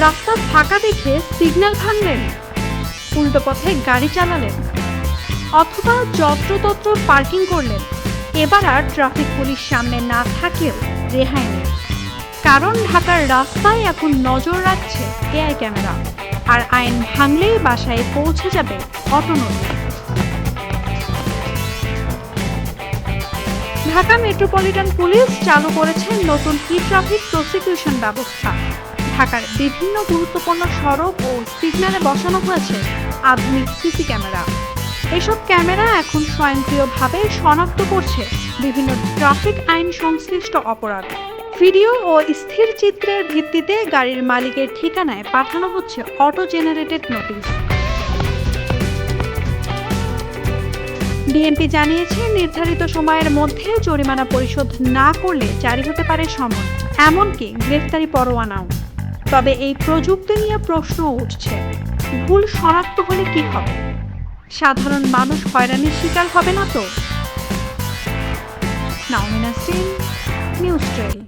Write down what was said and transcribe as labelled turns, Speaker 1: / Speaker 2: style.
Speaker 1: রাস্তা ফাঁকা দেখে সিগন্যাল ভাঙলেন, উল্টো পথে গাড়ি চালালেন, অথবা যত্রতত্র পার্কিং করলেন। এবার আর ট্রাফিক পুলিশ সামনে না থাকলেও রেহাই নেই, কারণ ঢাকার রাস্তায় এখন নজর রাখছে এআই ক্যামেরা, আর আইন ভাঙলেই বাসায় পৌঁছে যাবে অটোনোমি। ঢাকা মেট্রোপলিটন পুলিশ চালু করেছে নতুন ই ট্রাফিক প্রসিকিউশন ব্যবস্থা। ঢাকার বিভিন্ন গুরুত্বপূর্ণ সড়ক ও সিগন্যালে বসানো হয়েছে আধুনিক সিসি ক্যামেরা। এসব ক্যামেরা এখন স্বয়ংক্রিয়ভাবে শনাক্ত করছে বিভিন্ন ট্রাফিক আইন সংশ্লিষ্ট অপরাধ। ভিডিও ও স্থির চিত্রের ভিত্তিতে গাড়ির মালিকের ঠিকানায় পাঠানো হচ্ছে অটো জেনারেটেড নোটিশ। ডিএমপি জানিয়েছে, নির্ধারিত সময়ের মধ্যে জরিমানা পরিশোধ না করলে জারি হতে পারে সমন, এমনকি গ্রেফতারি পরোয়ানাও। তবে এই প্রযুক্তি নিয়ে প্রশ্ন উঠছে, ভুল শনাক্ত হলে কি হবে? সাধারণ মানুষ হয়রানির শিকার হবে না তো? নাওমিনা সিং, নিউজ ট্রেল।